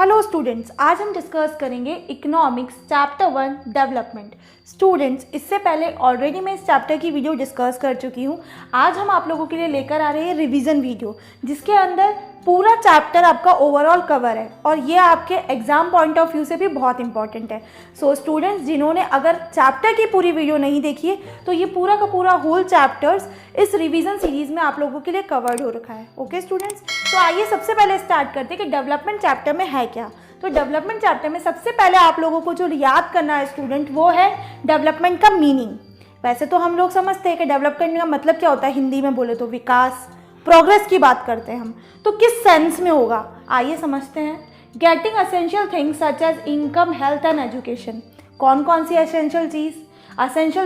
Hello students, आज हम discuss करेंगे इकोनॉमिक्स चैप्टर 1 डेवलपमेंट। स्टूडेंट्स, इससे पहले ऑलरेडी मैं इस चैप्टर की वीडियो डिस्कस कर चुकी हूँ। आज हम आप लोगों के लिए लेकर आ रहे हैं रिवीजन वीडियो, जिसके अंदर पूरा चैप्टर आपका ओवरऑल कवर है और ये आपके एग्जाम पॉइंट ऑफ व्यू से भी बहुत इंपॉर्टेंट है। सो स्टूडेंट्स, जिन्होंने अगर चैप्टर की पूरी वीडियो नहीं देखी है तो ये पूरा का पूरा होल चैप्टर्स इस रिवीजन सीरीज में आप लोगों के लिए कवर्ड हो रखा है। ओके स्टूडेंट्स, तो आइए सबसे पहले स्टार्ट करते हैं कि डेवलपमेंट चैप्टर में है क्या। तो डेवलपमेंट चैप्टर में सबसे पहले आप लोगों को जो याद करना है स्टूडेंट, वो है डेवलपमेंट का मीनिंग। वैसे तो हम लोग समझते हैं कि डेवलपमेंट का मतलब क्या होता है, हिंदी में बोले तो विकास, प्रोग्रेस की बात करते हैं हम, तो किस सेंस में होगा आइए समझते हैं। Getting essential things such as income, health and education. कौन कौन सी एसेंशियल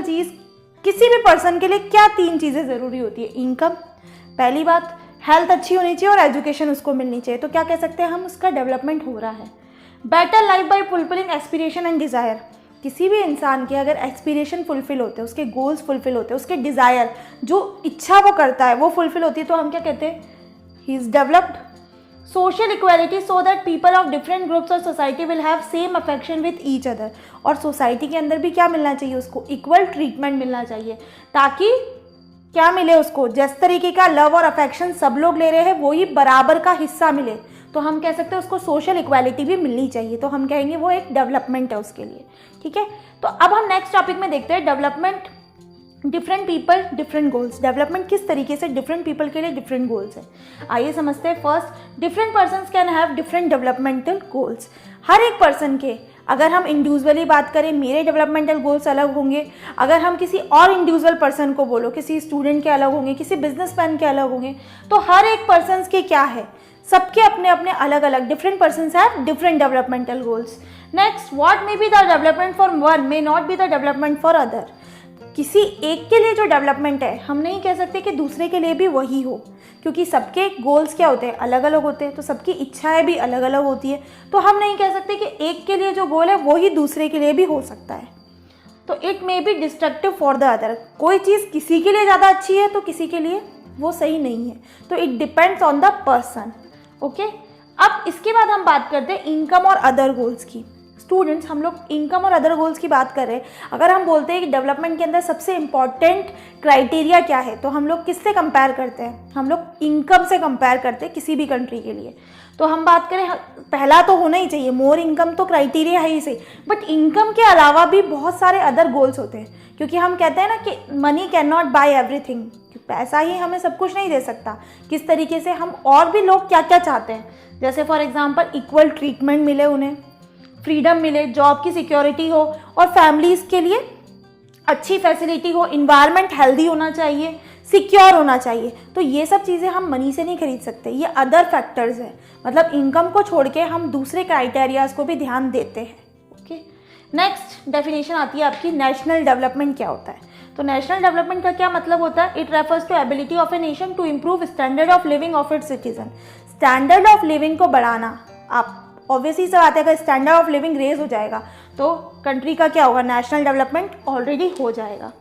चीज़ किसी भी पर्सन के लिए क्या तीन चीज़ें ज़रूरी होती है? इनकम पहली बात, हेल्थ अच्छी होनी चाहिए और एजुकेशन उसको मिलनी चाहिए। तो क्या कह सकते हैं हम, उसका डेवलपमेंट हो रहा है। Better life by fulfilling aspiration and desire. किसी भी इंसान के अगर एस्पिरेशन फुलफिल होते हैं, उसके गोल्स फुलफिल होते हैं, उसके डिज़ायर जो इच्छा वो करता है वो फुलफिल होती है, तो हम क्या कहते हैं, he is developed. Social equality so that people of different groups और society will have same affection with each other. और सोसाइटी के अंदर भी क्या मिलना चाहिए, उसको इक्वल ट्रीटमेंट मिलना चाहिए, ताकि क्या मिले उसको, जिस तरीके का लव और अफेक्शन सब लोग ले रहे हैं वही बराबर का हिस्सा मिले। तो हम कह सकते हैं उसको सोशल इक्वालिटी भी मिलनी चाहिए, तो हम कहेंगे वो एक डेवलपमेंट है उसके लिए। ठीक है, तो अब हम नेक्स्ट टॉपिक में देखते हैं development, different people different goals. Development किस तरीके से डिफरेंट पीपल के लिए डिफरेंट गोल्स है, आइए समझते हैं। First, different persons can have different developmental goals. हर एक पर्सन के, अगर हम इंडिविजुअली बात करें, मेरे डेवलपमेंटल गोल्स अलग होंगे, अगर हम किसी और इंडिविजुअल पर्सन को बोलो, किसी स्टूडेंट के अलग होंगे, किसी बिजनेसमैन के अलग होंगे, तो हर एक पर्सन के क्या है, सबके अपने अपने अलग अलग, different persons have different developmental goals. Next, what may be the development for one may not be the development for other. किसी एक के लिए जो डेवलपमेंट है, हम नहीं कह सकते कि दूसरे के लिए भी वही हो, क्योंकि सबके गोल्स क्या होते हैं, अलग अलग होते हैं, तो सबकी इच्छाएं भी अलग अलग होती है। तो हम नहीं कह सकते कि एक के लिए जो गोल है वही दूसरे के लिए भी हो सकता है। तो it may be destructive for the other. कोई चीज़ किसी के लिए ज़्यादा अच्छी है तो किसी के लिए वो सही नहीं है, तो it depends on the person. Okay, अब इसके बाद हम बात करते हैं इनकम और अदर गोल्स की। स्टूडेंट्स, हम लोग इनकम और अदर गोल्स की बात कर रहे हैं। अगर हम बोलते हैं कि डेवलपमेंट के अंदर सबसे इम्पॉर्टेंट क्राइटेरिया क्या है, तो हम लोग किससे कंपेयर करते हैं, हम लोग इनकम से कंपेयर करते हैं किसी भी कंट्री के लिए। तो हम बात करें, पहला तो होना ही चाहिए, मोर इनकम तो क्राइटेरिया है ही सही, बट इनकम के अलावा भी बहुत सारे अदर गोल्स होते हैं, क्योंकि हम कहते हैं ना कि money can not buy everything. पैसा ही हमें सब कुछ नहीं दे सकता। किस तरीके से हम और भी लोग क्या क्या चाहते हैं, जैसे फॉर एग्जाम्पल इक्वल ट्रीटमेंट मिले उन्हें, फ्रीडम मिले, जॉब की सिक्योरिटी हो और फैमिलीज़ के लिए अच्छी फैसिलिटी हो, इन्वायरमेंट हेल्दी होना चाहिए, सिक्योर होना चाहिए। तो ये सब चीज़ें हम मनी से नहीं खरीद सकते, ये अदर फैक्टर्स हैं। मतलब इनकम को छोड़ के हम दूसरे क्राइटेरियाज को भी ध्यान देते हैं। ओके, नेक्स्ट डेफिनेशन आती है आपकी, नेशनल डेवलपमेंट क्या होता है। तो नेशनल डेवलपमेंट का क्या मतलब होता है, it refers to ability of a nation to improve standard of living of its citizen. Standard of living को बढ़ाना, आप ऑब्वियसली सब आते हैं, अगर स्टैंडर्ड ऑफ लिविंग रेज हो जाएगा तो कंट्री का क्या होगा, नेशनल डेवलपमेंट ऑलरेडी हो जाएगा।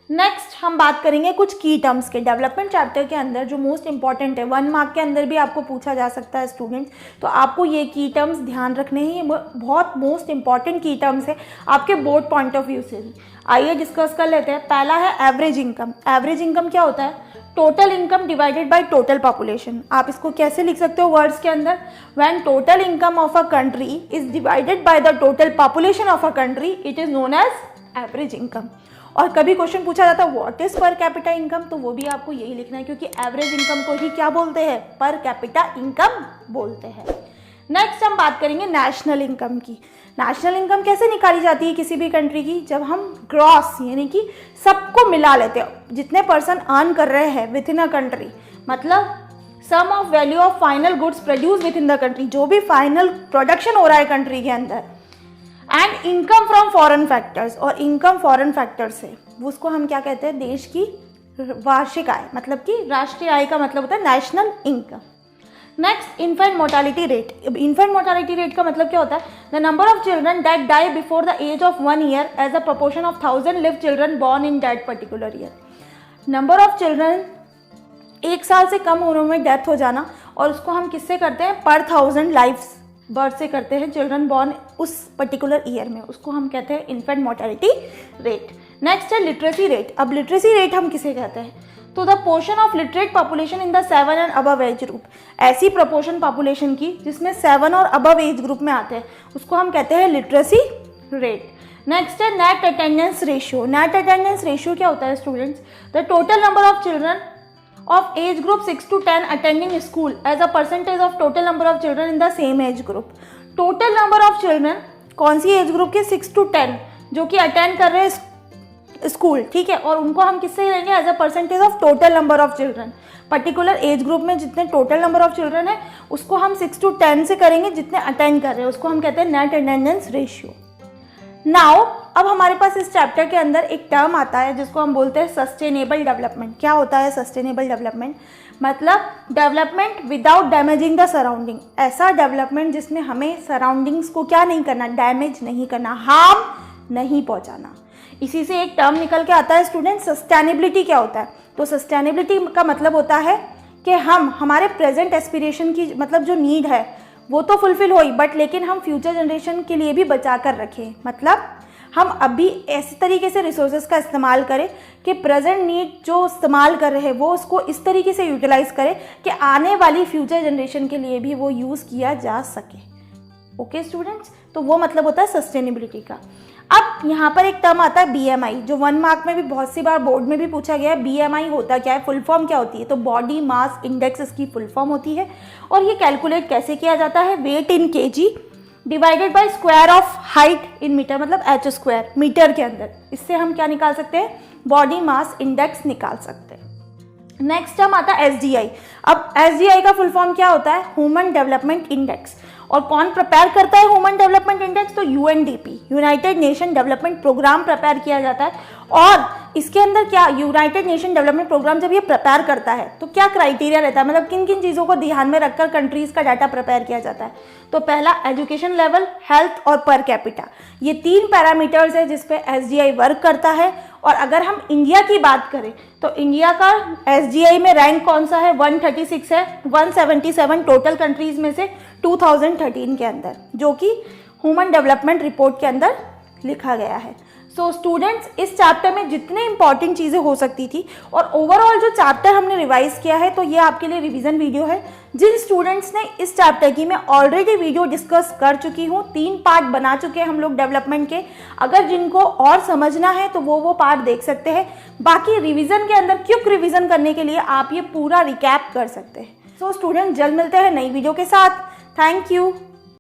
नेक्स्ट हम बात करेंगे कुछ की टर्म्स के। डेवलपमेंट चैप्टर के अंदर जो मोस्ट इंपॉर्टेंट है, 1 मार्क के अंदर भी आपको पूछा जा सकता है स्टूडेंट्स, तो आपको ये की टर्म्स ध्यान रखने हैं, ये बहुत मोस्ट इंपॉर्टेंट की टर्म्स है आपके बोर्ड पॉइंट ऑफ व्यू से भी। आइए डिस्कस कर लेते हैं। पहला है एवरेज इनकम। एवरेज इनकम क्या होता है, total income divided by total population. आप इसको कैसे लिख सकते हो वर्ड्स के अंदर, when total income of a country is divided by the total population of a country, it is known as average income. और कभी क्वेश्चन पूछा जाता है what is per capita income, तो वो भी आपको यही लिखना है, क्योंकि एवरेज इनकम को ही क्या बोलते हैं, पर कैपिटा इनकम बोलते हैं। नेक्स्ट हम बात करेंगे नेशनल इनकम की। नेशनल इनकम कैसे निकाली जाती है किसी भी कंट्री की, जब हम ग्रॉस यानी कि सबको मिला लेते हैं, जितने पर्सन अर्न कर रहे हैं विद इन अ कंट्री, मतलब sum of value of final goods produce within the country, जो भी फाइनल प्रोडक्शन हो रहा है कंट्री के अंदर, and income from foreign factors, और इनकम फॉरेन फैक्टर्स है, उसको हम क्या कहते हैं, देश की वार्षिक आय, मतलब कि राष्ट्रीय आय का मतलब होता है national income. Next, infant mortality rate. Infant mortality rate का मतलब क्या होता है, the number of children that die before the age of 1 year as a proportion of 1000 live children born in that particular year. Number of children 1 साल से कम उम्र में death हो जाना, और उसको हम किससे करते हैं, पर 1000 लाइफ्स बर्थ से करते हैं, चिल्ड्रन बॉर्न उस पर्टिकुलर ईयर में, उसको हम कहते हैं इन्फेंट मोर्टेलिटी रेट। नेक्स्ट है लिटरेसी रेट। अब लिटरेसी रेट हम किसे कहते हैं? तो the portion of literate population in the 7 and above age group, ऐसी प्रोपोर्शन पॉपुलेशन की जिसमें 7 और अबव एज ग्रुप में आते हैं, उसको हम कहते हैं लिटरेसी रेट। नेक्स्ट है net attendance ratio. Net attendance ratio क्या होता है students? The total number of children of age group 6 to 10 attending school as a percentage of total number of children in the same age group। total number of children कौन सी age group के? 6 to 10 जो कि attend कर रहे हैं school, ठीक है, और उनको हम किससे लेंगे? As a percentage of total number of children. Particular age group में जितने टोटल नंबर ऑफ चिल्ड्रन है उसको हम 6 to 10 से करेंगे जितने अटेंड कर रहे हैं, उसको हम कहते हैं नेट अटेंडेंस रेशियो। नाउ अब हमारे पास इस चैप्टर के अंदर एक टर्म आता है जिसको हम बोलते हैं सस्टेनेबल डेवलपमेंट। क्या होता है सस्टेनेबल डेवलपमेंट? मतलब development without damaging the surrounding, ऐसा डेवलपमेंट जिसमें हमें सराउंडिंग्स को क्या नहीं करना? डैमेज नहीं करना, हार्म नहीं पहुंचाना। इसी से एक टर्म निकल के आता है स्टूडेंट, सस्टेनेबिलिटी। क्या होता है? तो सस्टेनेबिलिटी का मतलब होता है कि हम हमारे प्रेजेंट एस्पिरेशन की मतलब जो नीड है वो तो फुलफिल होई, बट लेकिन हम फ्यूचर जनरेशन के लिए भी बचा कर रखें। मतलब हम अभी ऐसे तरीके से रिसोर्सेज का इस्तेमाल करें कि प्रेजेंट नीड जो इस्तेमाल कर रहे हैं वो उसको इस तरीके से यूटिलाइज करें कि आने वाली फ्यूचर जनरेशन के लिए भी वो यूज़ किया जा सके। ओके स्टूडेंट्स, तो वो मतलब होता है सस्टेनेबिलिटी का। अब यहाँ पर एक टर्म आता है BMI, जो 1 मार्क में भी बहुत सी बार बोर्ड में भी पूछा गया है। BMI होता क्या है? फुल फॉर्म क्या होती है? तो बॉडी मास इंडेक्स इसकी फुल फॉर्म होती है। और ये कैलकुलेट कैसे किया जाता है? Weight in kg divided by square of height in meter, मतलब h स्क्वायर मीटर के अंदर। इससे हम क्या निकाल सकते हैं? बॉडी मास इंडेक्स निकाल सकते हैं। नेक्स्ट टर्म आता है SDI। अब SDI का फुल फॉर्म क्या होता है? Human development index. और कौन प्रिपेयर करता है ह्यूमन डेवलपमेंट इंडेक्स? तो UNDP, United Nation Development Programme prepare किया जाता है। और इसके अंदर क्या, यूनाइटेड नेशन डेवलपमेंट प्रोग्राम जब ये प्रिपेयर करता है तो क्या क्राइटेरिया रहता है? मतलब किन किन चीज़ों को ध्यान में रखकर कंट्रीज़ का डाटा प्रिपेयर किया जाता है? तो पहला एजुकेशन लेवल, हेल्थ और पर कैपिटा, ये 3 पैरामीटर्स है जिस पे SDI वर्क करता है। और अगर हम इंडिया की बात करें तो इंडिया का SDI में रैंक कौन सा है? 136 है 177 टोटल कंट्रीज में से 2013 के अंदर, जो कि ह्यूमन डेवलपमेंट रिपोर्ट के अंदर लिखा गया है। सो स्टूडेंट्स, इस चैप्टर में जितने इंपॉर्टेंट चीज़ें हो सकती थी और ओवरऑल जो चैप्टर हमने रिवाइज किया है, तो ये आपके लिए रिवीजन वीडियो है। जिन स्टूडेंट्स ने इस चैप्टर की मैं ऑलरेडी वीडियो डिस्कस कर चुकी हूँ, 3 पार्ट बना चुके हैं हम लोग डेवलपमेंट के। अगर जिनको और समझना है तो वो पार्ट देख सकते हैं। बाकी रिवीजन के अंदर क्विक रिवीजन करने के लिए आप ये पूरा रिकैप कर सकते हैं। सो स्टूडेंट, जल्द मिलते हैं नई वीडियो के साथ। Thank you.